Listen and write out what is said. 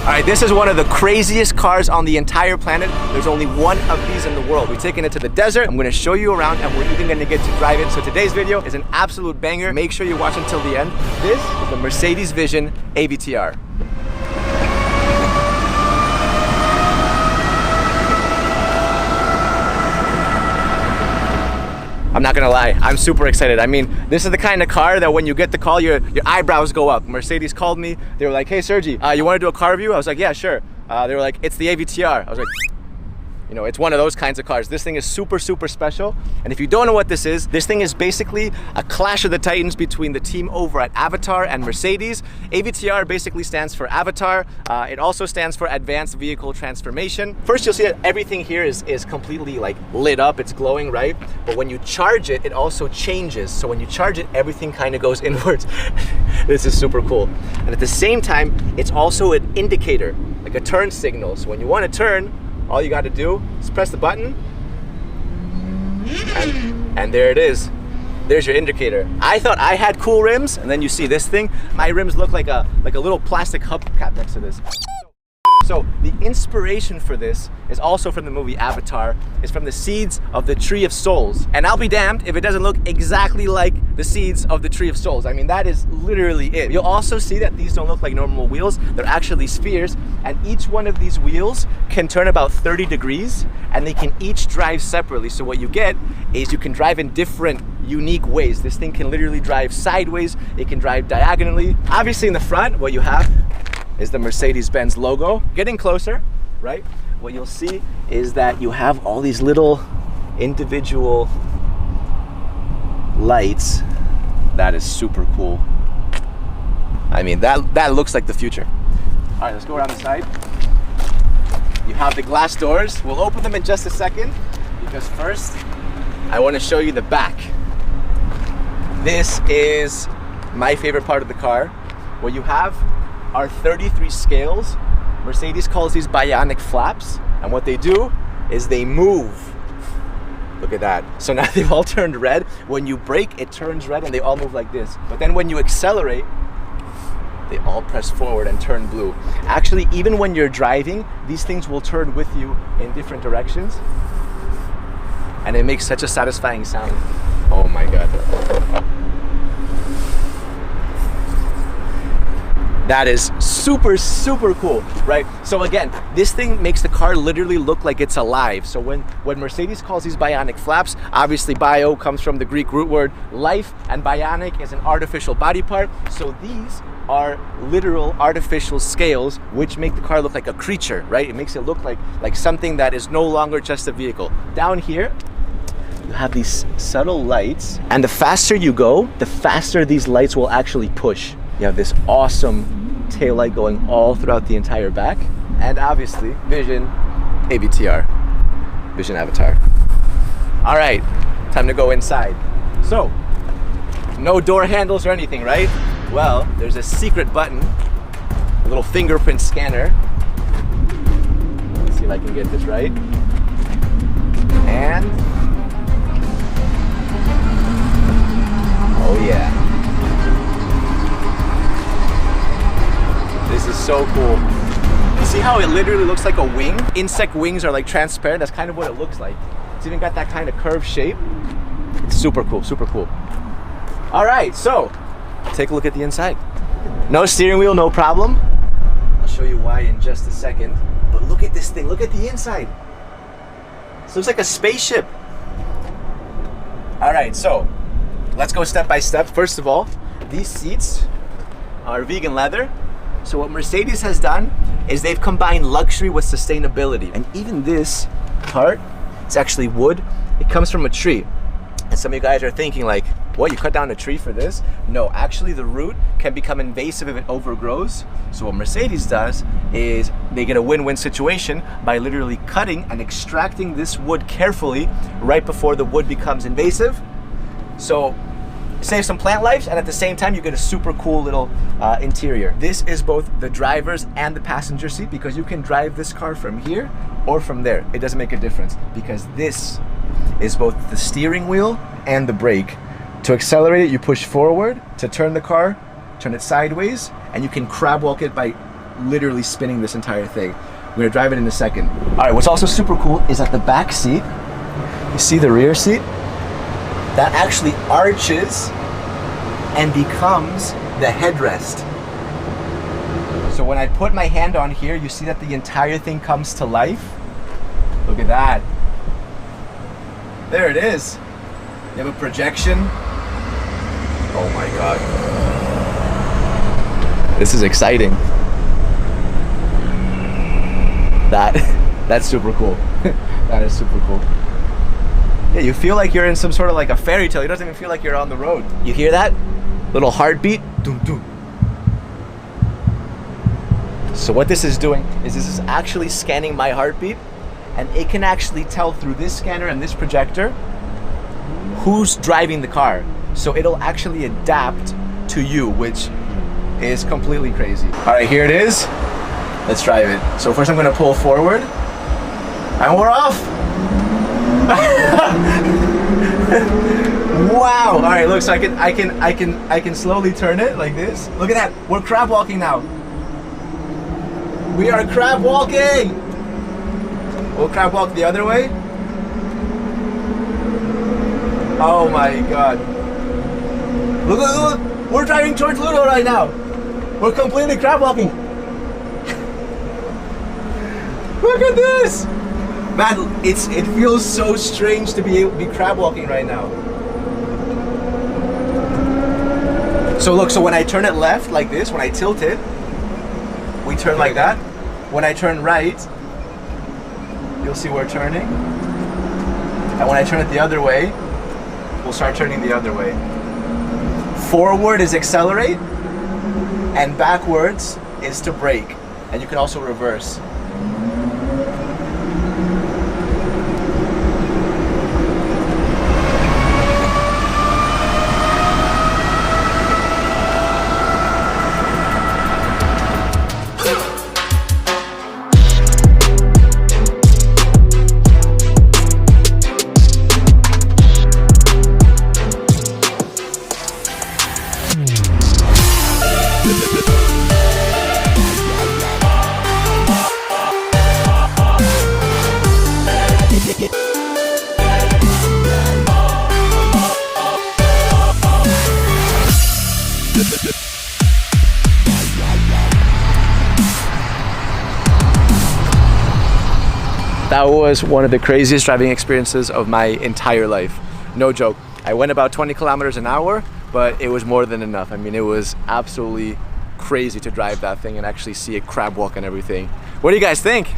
All right, this is one of the craziest cars on the entire planet. There's only one of these in the world. We're taking it to the desert. I'm gonna show you around and we're even gonna get to drive it. So today's video is an absolute banger. Make sure you watch until the end. This is the Mercedes Vision AVTR. I'm not gonna lie, I'm super excited. I mean, this is the kind of car that when you get the call, your eyebrows go up. Mercedes called me. They were like, hey Sergi, you wanna do a car review? I was like, yeah, sure. They were like, it's the AVTR. I was like, you know, it's one of those kinds of cars. This thing is super, super special. And if you don't know what this is basically a clash of the titans between the team over at Avatar and Mercedes. AVTR basically stands for Avatar. It also stands for Advanced Vehicle Transformation. First, you'll see that everything here is completely like lit up. It's glowing, right? But when you charge it, it also changes. So when you charge it, everything kind of goes inwards. This is super cool. And at the same time, it's also an indicator, like a turn signal. So when you want to turn, all you got to do is press the button and there it is. There's your indicator. I thought I had cool rims, and then you see this thing. My rims look like a little plastic hubcap next to this. So the inspiration for this is also from the movie Avatar. It's from the seeds of the Tree of Souls. And I'll be damned if it doesn't look exactly like the seeds of the Tree of Souls. I mean, that is literally it. You'll also see that these don't look like normal wheels. They're actually spheres. And each one of these wheels can turn about 30 degrees and they can each drive separately. So what you get is you can drive in different unique ways. This thing can literally drive sideways. It can drive diagonally. Obviously in the front, what you have is the Mercedes-Benz logo. Getting closer, right? What you'll see is that you have all these little individual lights. That is super cool. I mean, that looks like the future. All right, let's go around the side. You have the glass doors. We'll open them in just a second because first, I want to show you the back. This is my favorite part of the car. What you have are 33 scales. Mercedes calls these bionic flaps, and what they do is they move. Look at that. So now they've all turned red. When you brake, it turns red and they all move like this. But then when you accelerate, they all press forward and turn blue. Actually, even when you're driving, these things will turn with you in different directions. And it makes such a satisfying sound. Oh my God. That is super, super cool, right? So again, this thing makes the car literally look like it's alive. So when Mercedes calls these bionic flaps, obviously bio comes from the Greek root word life, and bionic is an artificial body part. So these are literal artificial scales which make the car look like a creature, right? It makes it look like something that is no longer just a vehicle. Down here, you have these subtle lights, and the faster you go, the faster these lights will actually push. You have this awesome taillight going all throughout the entire back. And obviously, Vision AVTR, Vision Avatar. All right, time to go inside. So, no door handles or anything, right? Well, there's a secret button, a little fingerprint scanner. Let's see if I can get this right. And, oh yeah. This is so cool. You see how it literally looks like a wing? Insect wings are like transparent. That's kind of what it looks like. It's even got that kind of curved shape. It's super cool, super cool. All right, so take a look at the inside. No steering wheel, no problem. I'll show you why in just a second. But look at this thing, look at the inside. This looks like a spaceship. All right, so let's go step by step. First of all, these seats are vegan leather. So what Mercedes has done is they've combined luxury with sustainability. And even this part, it's actually wood. It comes from a tree. And some of you guys are thinking like, what, you cut down a tree for this? No, actually the root can become invasive if it overgrows. So what Mercedes does is they get a win-win situation by literally cutting and extracting this wood carefully right before the wood becomes invasive. So save some plant lives, and at the same time you get a super cool little interior. This is both the driver's and the passenger seat because you can drive this car from here or from there. It doesn't make a difference because this is both the steering wheel and the brake. To accelerate it, you push forward. To turn the car, turn it sideways, and you can crab walk it by literally spinning this entire thing. I'm gonna drive it in a second. All right, what's also super cool is that the back seat, you see the rear seat? That actually arches and becomes the headrest. So when I put my hand on here, you see that the entire thing comes to life. Look at that. There it is. You have a projection. Oh my God. This is exciting. That's super cool. That is super cool. Yeah, you feel like you're in some sort of like a fairy tale. It doesn't even feel like you're on the road. You hear that? Little heartbeat. Doom, doom. So what this is doing is this is actually scanning my heartbeat, and it can actually tell through this scanner and this projector who's driving the car. So it'll actually adapt to you, which is completely crazy. All right, here it is. Let's drive it. So first I'm gonna pull forward, and we're off. Wow. All right, look, so I can slowly turn it like this. Look at that. We're crab walking now. We are crab walking. We'll crab walk the other way. Oh my God. Look, look, look. We're driving towards Ludo right now. We're completely crab walking. Look at this. Man, it feels so strange to be crab walking right now. So look, so when I turn it left like this, when I tilt it, we turn like that. When I turn right, you'll see we're turning. And when I turn it the other way, we'll start turning the other way. Forward is accelerate, and backwards is to brake. And you can also reverse. That was one of the craziest driving experiences of my entire life. No joke. I went about 20 kilometers an hour, but it was more than enough. I mean, it was absolutely crazy to drive that thing and actually see it crab walk and everything. What do you guys think?